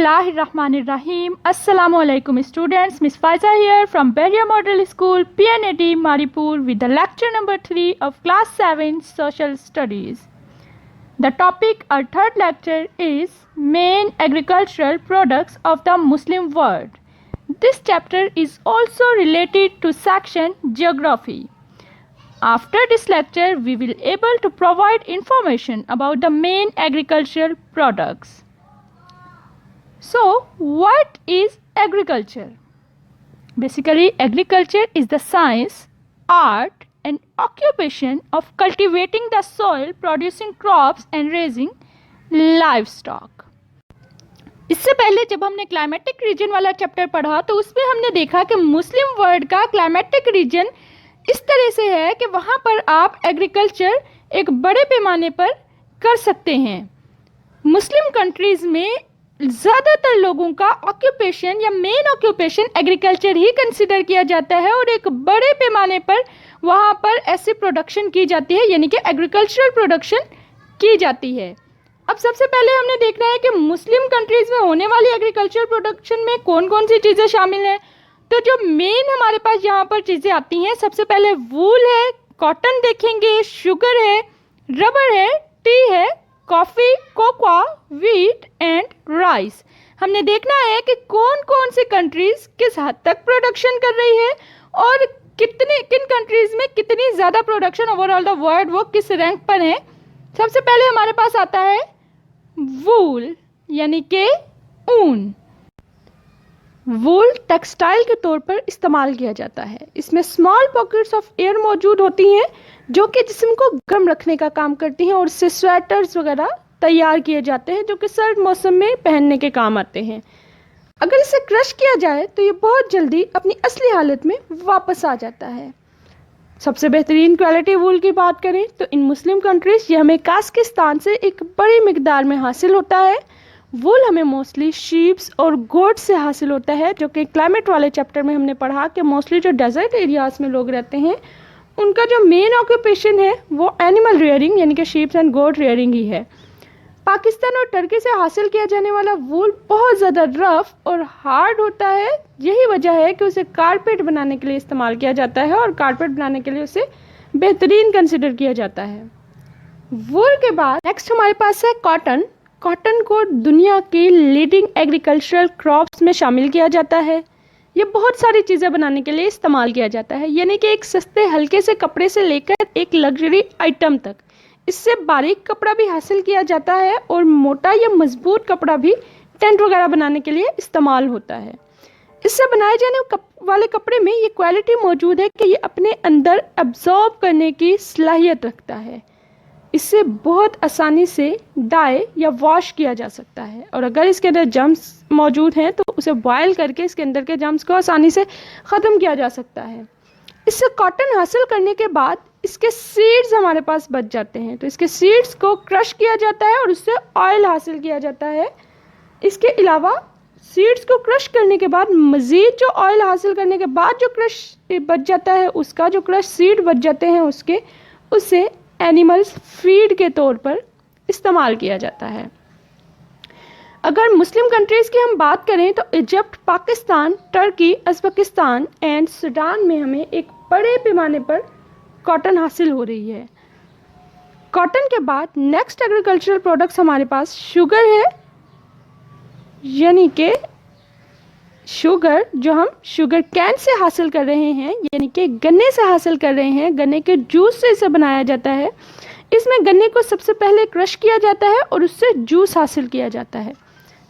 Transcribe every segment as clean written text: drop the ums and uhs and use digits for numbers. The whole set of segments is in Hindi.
Bismillahirrahmanirrahim. Assalamualaikum students. Miss Faiza here from Beria Model School, PNAD Maripur with the lecture number 3 of class 7 Social Studies. The topic our third lecture is main agricultural products of the Muslim world. This chapter is also related to section Geography. After this lecture, we will able to provide information about the main agricultural products. So, what is agriculture? Basically, agriculture is the science, art and occupation of cultivating the soil, producing crops and raising livestock. इससे पहले जब हमने क्लाइमेटिक रीजन वाला चैप्टर पढ़ा तो उसमें हमने देखा कि मुस्लिम वर्ल्ड का क्लाइमेटिक रीजन इस तरह से है कि वहाँ पर आप एग्रीकल्चर एक बड़े पैमाने पर कर सकते हैं. मुस्लिम कंट्रीज़ में ज़्यादातर लोगों का ऑक्यूपेशन या मेन ऑक्यूपेशन एग्रीकल्चर ही कंसिडर किया जाता है और एक बड़े पैमाने पर वहाँ पर ऐसी प्रोडक्शन की जाती है, यानी कि एग्रीकल्चरल प्रोडक्शन की जाती है. अब सबसे पहले हमने देखना है कि मुस्लिम कंट्रीज़ में होने वाली एग्रीकल्चरल प्रोडक्शन में कौन कौन सी चीज़ें शामिल हैं. तो जो मेन हमारे पास यहाँ पर चीज़ें आती हैं, सबसे पहले वूल है, कॉटन देखेंगे, शुगर है, रबर है, टी है, coffee, cocoa, wheat and rice. हमने देखना है कि कौन कौन सी कंट्रीज़ किस हद तक प्रोडक्शन कर रही है और किन कंट्रीज़ में कितनी ज़्यादा प्रोडक्शन ओवरऑल द वर्ल्ड वो किस रैंक पर है. सबसे पहले हमारे पास आता है वूल यानी कि ऊन. वूल टेक्सटाइल के तौर पर इस्तेमाल किया जाता है. इसमें स्मॉल पॉकेट्स ऑफ एयर मौजूद होती हैं जो कि जिस्म को गर्म रखने का काम करती हैं और इससे स्वेटर्स वगैरह तैयार किए जाते हैं जो कि सर्द मौसम में पहनने के काम आते हैं. अगर इसे क्रश किया जाए तो ये बहुत जल्दी अपनी असली हालत में वापस आ जाता है. सबसे बेहतरीन क्वालिटी वूल की बात करें तो इन मुस्लिम कंट्रीज़ ये हमें काज़किस्तान से एक बड़ी मिकदार में हासिल होता है. वूल हमें मोस्टली शीप्स और गोट से हासिल होता है, जो कि क्लाइमेट वाले चैप्टर में हमने पढ़ा कि मोस्टली जो डेजर्ट एरियाज़ में लोग रहते हैं उनका जो मेन ऑक्यूपेशन है वो एनिमल रेयरिंग यानी कि शीप्स एंड गोट रेयरिंग ही है. पाकिस्तान और टर्की से हासिल किया जाने वाला वूल बहुत ज़्यादा रफ और हार्ड होता है. यही वजह है कि उसे कारपेट बनाने के लिए इस्तेमाल किया जाता है और कारपेट बनाने के लिए उसे बेहतरीन कंसिडर किया जाता है. वूल के बाद नेक्स्ट हमारे पास है कॉटन. कॉटन को दुनिया की लीडिंग एग्रीकल्चरल क्रॉप्स में शामिल किया जाता है. ये बहुत सारी चीज़ें बनाने के लिए इस्तेमाल किया जाता है, यानी कि एक सस्ते हल्के से कपड़े से लेकर एक लग्जरी आइटम तक. इससे बारीक कपड़ा भी हासिल किया जाता है और मोटा या मजबूत कपड़ा भी टेंट वगैरह बनाने के लिए इस्तेमाल होता है. इससे बनाए जाने वाले कपड़े में ये क्वालिटी मौजूद है कि ये अपने अंदर एब्जॉर्ब करने की सलाहियत रखता है. इससे बहुत आसानी से डाई या वॉश किया जा सकता है और अगर इसके अंदर जर्म्स मौजूद हैं तो उसे बॉयल करके इसके अंदर के जर्म्स को आसानी से ख़त्म किया जा सकता है. इससे कॉटन हासिल करने के बाद इसके सीड्स हमारे पास बच जाते हैं, तो इसके सीड्स को क्रश किया जाता है और उससे ऑयल हासिल किया जाता है. इसके अलावा सीड्स को क्रश करने के बाद मज़ीद जो ऑयल हासिल करने के बाद जो क्रश बच जाता है, उसका जो क्रश सीड बच जाते हैं उससे एनिमल्स फीड के तौर पर इस्तेमाल किया जाता है. अगर मुस्लिम कंट्रीज़ की हम बात करें तो Egypt, Pakistan, Turkey, Uzbekistan and Sudan में हमें एक बड़े पैमाने पर कॉटन हासिल हो रही है. कॉटन के बाद नेक्स्ट एग्रीकल्चरल प्रोडक्ट्स हमारे पास शुगर है, यानी कि शुगर जो हम शुगर कैन से हासिल कर रहे हैं, यानी कि गन्ने से हासिल कर रहे हैं. गन्ने के जूस से इसे बनाया जाता है. इसमें गन्ने को सबसे पहले क्रश किया जाता है और उससे जूस हासिल किया जाता है.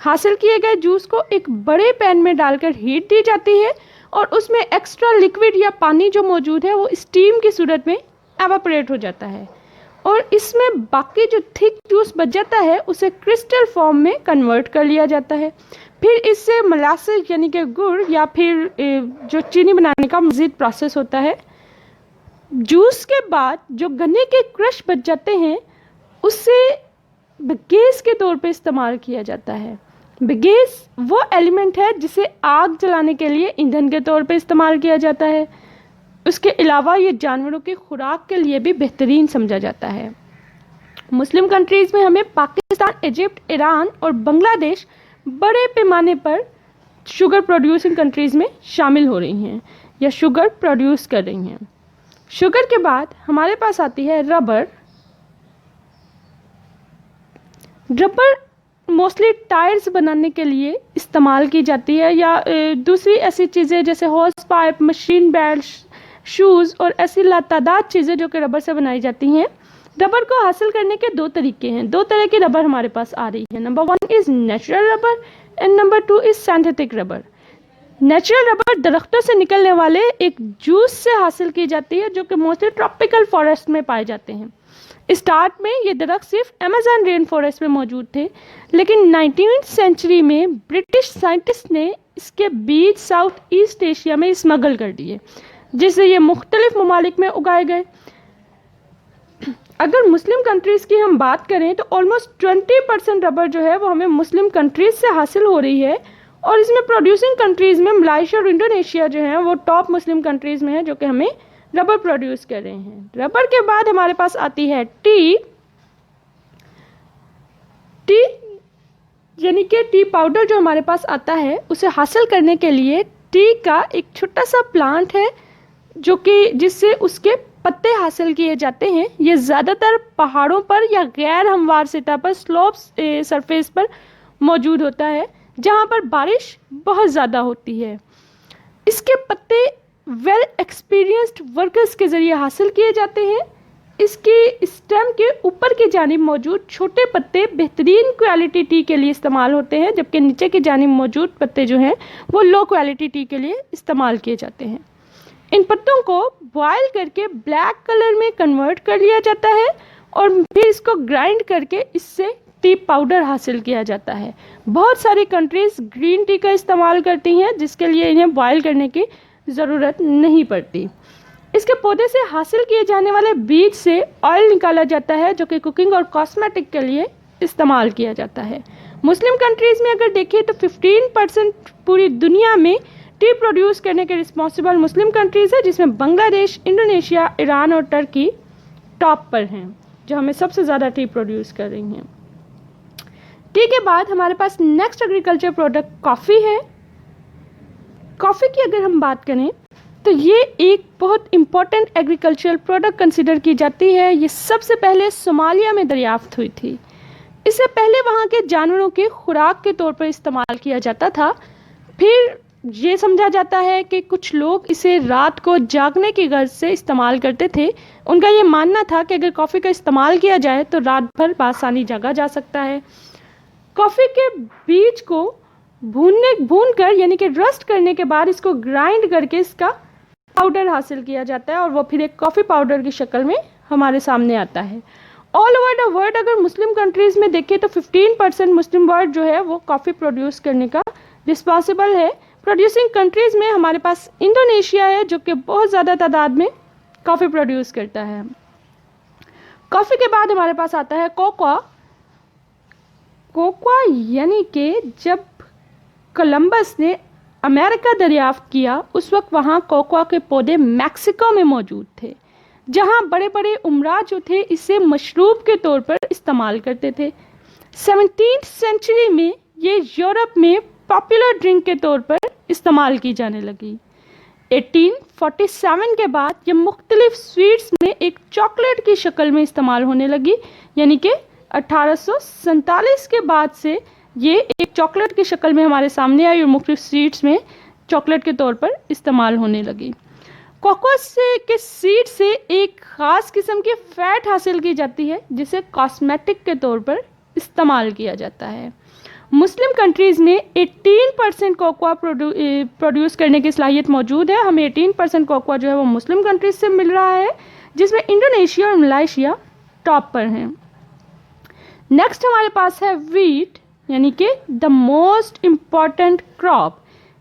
हासिल किए गए जूस को एक बड़े पैन में डालकर हीट दी जाती है और उसमें एक्स्ट्रा लिक्विड या पानी जो मौजूद है वो स्टीम की सूरत में एवापोरेट हो जाता है और इसमें बाकी जो थिक जूस बच जाता है उसे क्रिस्टल फॉर्म में कन्वर्ट कर लिया जाता है. फिर इससे मोलासेस यानी कि गुड़ या फिर जो चीनी बनाने का मज़ीद प्रोसेस होता है. जूस के बाद जो गन्ने के क्रश बच जाते हैं उससे गैस के तौर पे इस्तेमाल किया जाता है. गैस वो एलिमेंट है जिसे आग जलाने के लिए ईंधन के तौर पे इस्तेमाल किया जाता है. उसके अलावा ये जानवरों की खुराक के लिए भी बेहतरीन समझा जाता है. मुस्लिम कंट्रीज़ में हमें पाकिस्तान, इजिप्ट, ईरान और बांग्लादेश बड़े पैमाने पर शुगर प्रोड्यूसिंग कंट्रीज़ में शामिल हो रही हैं या शुगर प्रोड्यूस कर रही हैं। शुगर के बाद हमारे पास आती है रबर। रबर मोस्टली टायर्स बनाने के लिए इस्तेमाल की जाती है या दूसरी ऐसी चीज़ें जैसे hose pipe, machine belt, shoes और ऐसी लातादाद चीज़ें जो कि रबर से बनाई जाती हैं। रबर को हासिल करने के दो तरीके हैं, दो तरह की रबर हमारे पास आ रही है। Number 1 is natural rubber and number 2 is synthetic rubber. Natural rubber दरख्तों से निकलने वाले एक जूस से हासिल की जाती है जो कि मोस्टली ट्रॉपिकल फॉरेस्ट में पाए जाते हैं। स्टार्ट में ये दरख्त सिर्फ अमेज़न रेन फॉरेस्ट में मौजूद थे, लेकिन 19वीं सेंचुरी में ब्रिटिश साइंटिस्ट ने इसके बीज साउथ ईस्ट एशिया में स्मगल कर दिए, जिससे ये मुख्तलिफ ममालिक में उगाए गए। अगर मुस्लिम कंट्रीज़ की हम बात करें तो ऑलमोस्ट 20% रबर जो है वो हमें मुस्लिम कंट्रीज़ से हासिल हो रही है, और इसमें प्रोड्यूसिंग कंट्रीज़ में मलेशिया और इंडोनेशिया जो हैं वो टॉप मुस्लिम कंट्रीज़ में हैं जो कि हमें रबर प्रोड्यूस कर रहे हैं। रबर के बाद हमारे पास आती है टी यानी कि टी पाउडर जो हमारे पास आता है, उसे हासिल करने के लिए टी का एक छोटा सा प्लांट है जो कि जिससे उसके पत्ते हासिल किए जाते हैं। ये ज़्यादातर पहाड़ों पर या गैर हमवार सतह पर स्लोप्स सरफेस पर मौजूद होता है जहाँ पर बारिश बहुत ज़्यादा होती है। इसके पत्ते वेल एक्सपीरियंस्ड वर्कर्स के ज़रिए हासिल किए जाते हैं। इसकी स्टेम के ऊपर की जानिब मौजूद छोटे पत्ते बेहतरीन क्वालिटी टी के लिए इस्तेमाल होते हैं, जबकि नीचे की जानिब मौजूद पत्ते जो हैं वो लो क्वालिटी टी के लिए इस्तेमाल किए जाते हैं। इन पत्तों को बॉयल करके ब्लैक कलर में कन्वर्ट कर लिया जाता है और फिर इसको ग्राइंड करके इससे टी पाउडर हासिल किया जाता है। बहुत सारी कंट्रीज़ ग्रीन टी का इस्तेमाल करती हैं जिसके लिए इन्हें बॉयल करने की ज़रूरत नहीं पड़ती। इसके पौधे से हासिल किए जाने वाले बीज से ऑयल निकाला जाता है जो कि कुकिंग और कॉस्मेटिक के लिए इस्तेमाल किया जाता है। मुस्लिम कंट्रीज़ में अगर देखें तो 15% पूरी दुनिया में टी प्रोड्यूस करने के रिस्पॉन्सिबल मुस्लिम कंट्रीज़ है, जिसमें बांग्लादेश, इंडोनेशिया, ईरान और टर्की टॉप पर हैं जो हमें सबसे ज़्यादा टी प्रोड्यूस कर रही हैं। टी के बाद हमारे पास नेक्स्ट एग्रीकल्चर प्रोडक्ट कॉफ़ी है। कॉफ़ी की अगर हम बात करें तो ये एक बहुत इम्पॉर्टेंट एग्रीकल्चरल प्रोडक्ट कंसिडर की जाती है। ये सबसे पहले सोमालिया में दरियाफ्त हुई थी। इससे पहले वहाँ के जानवरों के खुराक के तौर पर इस्तेमाल किया जाता था। फिर ये समझा जाता है कि कुछ लोग इसे रात को जागने की गर्ज से इस्तेमाल करते थे। उनका ये मानना था कि अगर कॉफ़ी का इस्तेमाल किया जाए तो रात भर बासानी जागा जा सकता है। कॉफ़ी के बीज को भून कर यानी कि रस्ट करने के बाद इसको ग्राइंड करके इसका पाउडर हासिल किया जाता है और वो फिर एक कॉफ़ी पाउडर की शक्ल में हमारे सामने आता है। ऑल ओवर द वर्ल्ड अगर मुस्लिम कंट्रीज़ में देखें तो 15% मुस्लिम वर्ल्ड जो है वो कॉफ़ी प्रोड्यूस करने का रिस्पॉन्सिबल है। प्रोड्यूसिंग कंट्रीज़ में हमारे पास इंडोनेशिया है जो कि बहुत ज़्यादा तादाद में कॉफ़ी प्रोड्यूस करता है। कॉफ़ी के बाद हमारे पास आता है कोकोआ। कोकोआ यानी कि जब कोलंबस ने अमेरिका दरियाफ्त किया उस वक्त वहाँ कोकोआ के पौधे मैक्सिको में मौजूद थे, जहाँ बड़े बड़े उमरा जो थे इसे मशरूब के तौर पर इस्तेमाल करते थे। 17th सेंचुरी में ये यूरोप में पॉपुलर ड्रिंक के तौर पर इस्तेमाल की जाने लगी। 1847 के बाद ये मुख्तलिफ स्वीट्स में एक चॉकलेट की शक्ल में इस्तेमाल होने लगी, यानी कि 1847 के बाद से ये एक चॉकलेट की शक्ल में हमारे सामने आई और मुख्तलिफ स्वीट्स में चॉकलेट के तौर पर इस्तेमाल होने लगी। कोकोआ के सीड से एक ख़ास किस्म की फ़ैट हासिल की जाती है जिसे कॉस्मेटिक के तौर पर इस्तेमाल किया जाता है। मुस्लिम कंट्रीज़ में 18% कोकोआ प्रोड्यूस करने की सलाहियत मौजूद है। हमें 18% कोकोआ जो है वो मुस्लिम कंट्रीज़ से मिल रहा है, जिसमें इंडोनेशिया और मलेशिया टॉप पर हैं। नेक्स्ट हमारे पास है वीट, यानी कि द मोस्ट इम्पॉर्टेंट क्रॉप।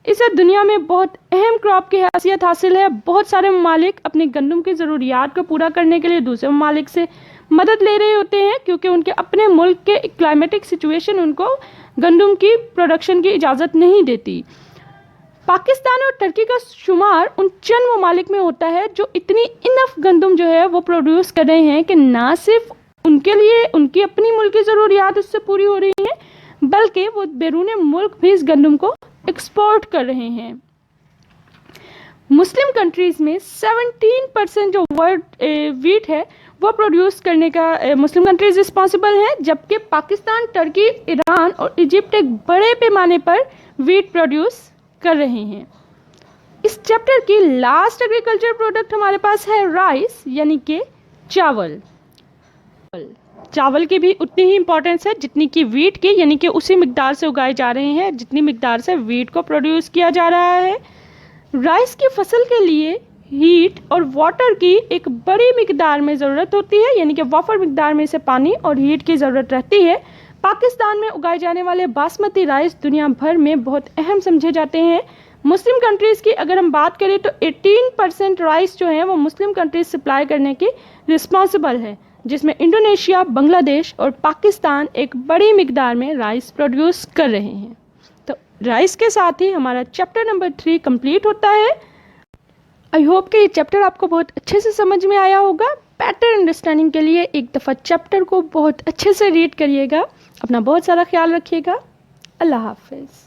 इसे दुनिया में बहुत अहम क्रॉप की हैसियत हासिल है। बहुत सारे ममालिक अपनी गंदम की ज़रूरियात को पूरा करने के लिए दूसरे ममालिक से मदद ले रहे होते हैं, क्योंकि उनके अपने मुल्क के क्लाइमेटिक सिचुएशन उनको गंदम की प्रोडक्शन की इजाज़त नहीं देती। पाकिस्तान और टर्की का शुमार उन चंद ममालिक में होता है जो इतनी इनफ गंदम जो है वो प्रोड्यूस कर रहे हैं कि ना सिर्फ उनके लिए उनकी अपनी मुल्क की ज़रूरियात उससे पूरी हो रही हैं, बल्कि वो बैरून मुल्क भी इस गंदम को एक्सपोर्ट कर रहे हैं। मुस्लिम कंट्रीज़ में 17% जो वर्ल्ड वीट है वो प्रोड्यूस करने का मुस्लिम कंट्रीज रिस्पॉन्सिबल हैं, जबकि पाकिस्तान, टर्की, ईरान और इजिप्ट एक बड़े पैमाने पर वीट प्रोड्यूस कर रहे हैं। इस चैप्टर की लास्ट एग्रीकल्चर प्रोडक्ट हमारे पास है राइस, यानी कि चावल। चावल की भी उतनी ही इम्पोर्टेंस है जितनी कि वीट की, यानी कि उसी मिकदार से उगाए जा रहे हैं जितनी मिकदार से वीट को प्रोड्यूस किया जा रहा है। राइस की फसल के लिए हीट और वाटर की एक बड़ी मिकदार में ज़रूरत होती है, यानी कि वाफर मिकदार में इसे पानी और हीट की ज़रूरत रहती है। पाकिस्तान में उगाए जाने वाले बासमती राइस दुनिया भर में बहुत अहम समझे जाते हैं। मुस्लिम कंट्रीज़ की अगर हम बात करें तो 18% राइस जो है वो मुस्लिम कंट्रीज सप्लाई करने की रिस्पॉन्सिबल है, जिसमें इंडोनेशिया, बांग्लादेश और पाकिस्तान एक बड़ी मिकदार में राइस प्रोड्यूस कर रहे हैं। तो राइस के साथ ही हमारा चैप्टर नंबर 3 कंप्लीट होता है। आई होप कि ये चैप्टर आपको बहुत अच्छे से समझ में आया होगा। बेटर अंडरस्टैंडिंग के लिए एक दफ़ा चैप्टर को बहुत अच्छे से रीड करिएगा। अपना बहुत सारा ख्याल रखिएगा। अल्लाह हाफिज़।